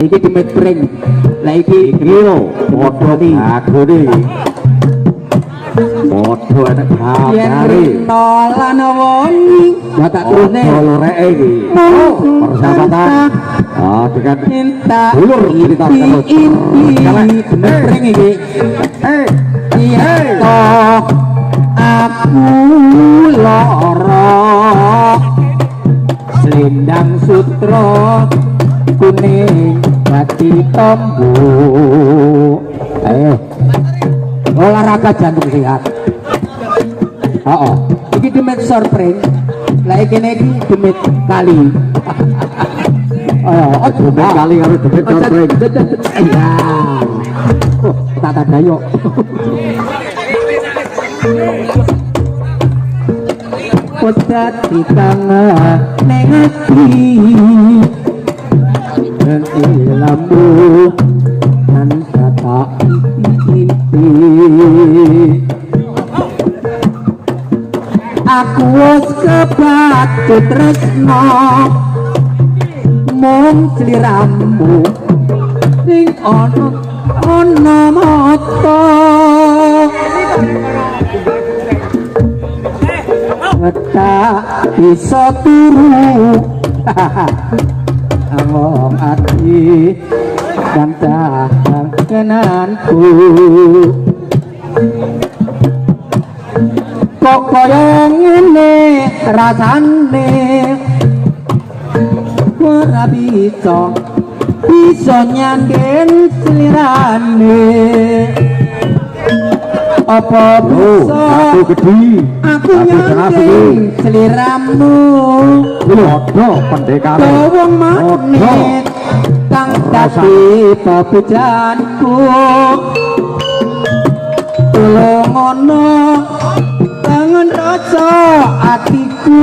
iki demit pring lah iki lho padha agone padha enek kabare lan wongi batak turune loreke iki persahabatan dengan ulur cerita terus demit pring iki iya toh aku lara selendang sutra kuning hati tombu ayo olahraga jantung sehat iki demit sorpring lah iki demit kali demit kali karo demit sorpring iya tata dayo podat di tengah nengati dan ilmu dan kata inti aku wis kebatut tresno mung sliramu ning ana mata tak bisa turu among ati dan tahan kenanku kok kaya ngene rasane ora bisa nyanden slirane apa bisa aku gedhi aku nyanden sliramu padha pendekare wong magnet kang dadi pepujanku tulung ana tangan rasa atiku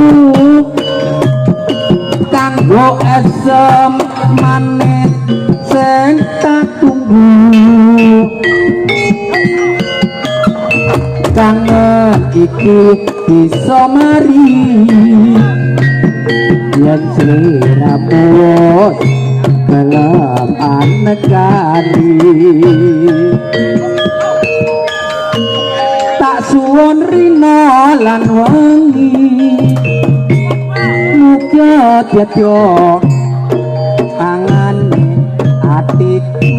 kanggo esem manet sing tak tunggu kangen iki bisa mari yen sliramu gelem anegari tak suwun rina lan wengi muga dadi angane atiku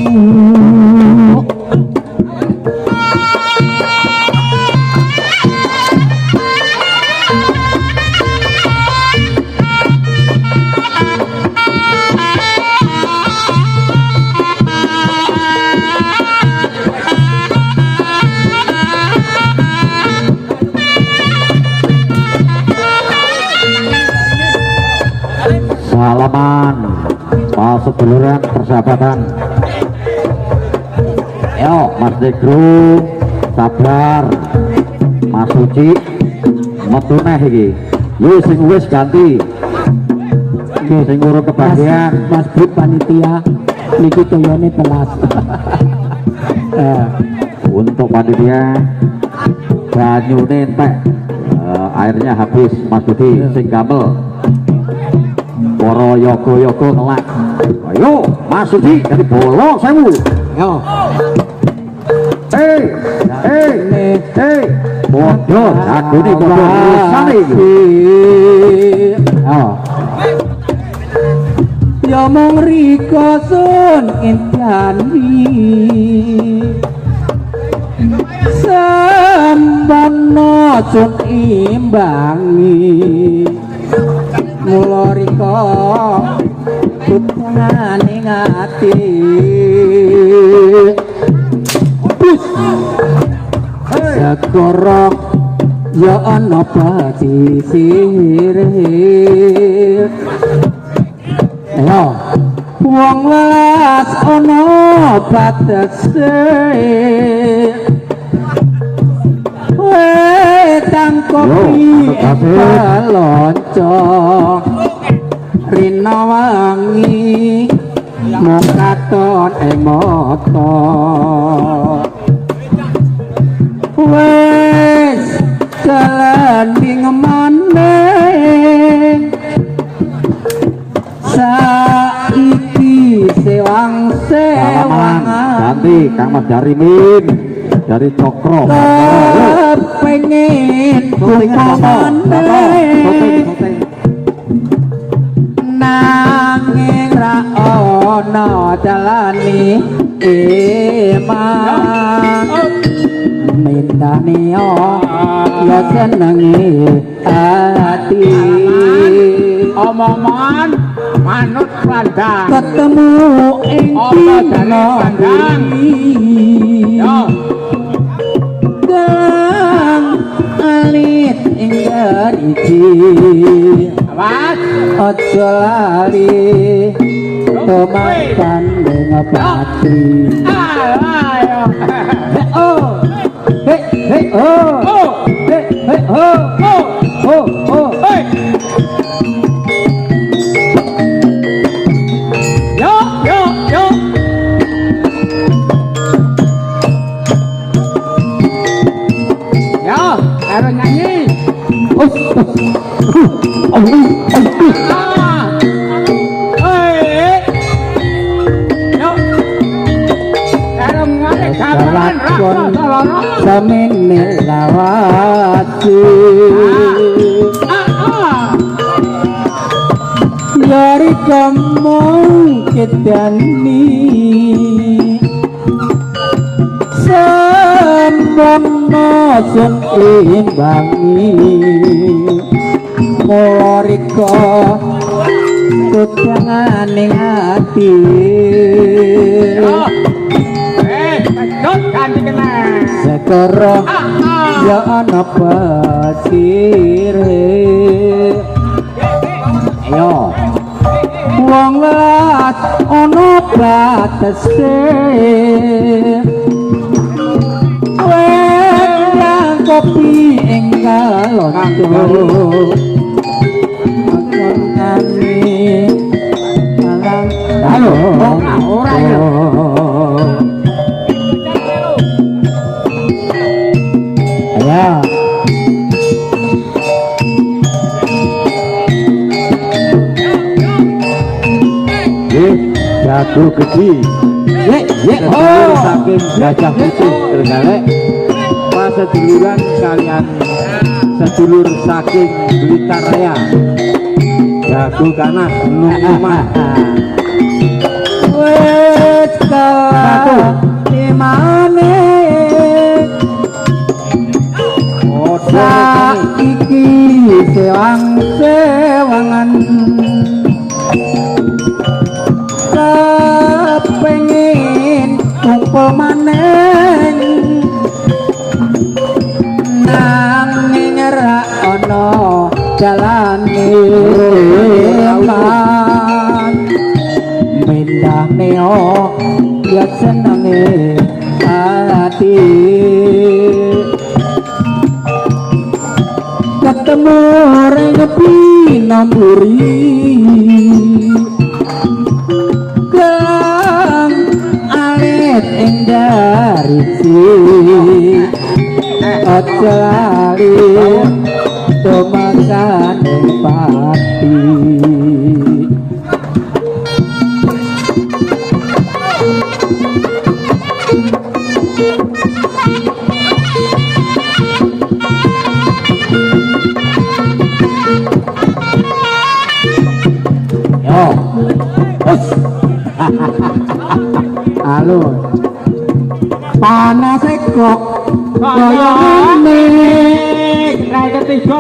salaman seduluran persahabatan yo Mas Negro sabar Mas Suci metu neh iki yo sing wis ganti sing urung kebagian Mas Bud panitia niki toyone telas untuk panitia banyune entek airnya habis Mas Budi sing gamel para yoga-yoga ngelak ayo Mas Sudi dari bolo sewu yo bodo jagone bodo rusane iki ya mung rika sun intani sambana sun imbangi mula rika tutungane ngati segara ya ana pati sire ayo wong welas ana batese tang kopi loncong rina wangi mung katon mata wes landing maneh saiki sewang salaman ganti Kang Mas Jarimin dari Cokro pengen kumongan nanging ra ono jalani emang mindane ya senenge ati omongan manut pandang ketemu ing pandang yo gang alit ing iki awas aja lali tomakan ning patri ayo oh hey hey oh oh hey hey oh oh oh oh hey yo yo yo yo harus nyanyi samene lawati yari kamong kedani sambono sun imbangi moriko kutanganing ati ganti kena sekoro ya ana pasire ayo wong welas ana batese wong kopi ing kalondo halo ora yo ya jago gede oh saking Gajah Putih Trenggalek pas seduluran kalian sedulur saking Blitar Raya jago ganas numah wes dimane saiki sewang-sewangan kepengin kumpul maneng nanging ra ono jalane man mindah neo ya senenge ati ketemu rengepi namburi gang alit ing darisi aja lali tomakan ing pati halo panas kok kaya ngene ketiga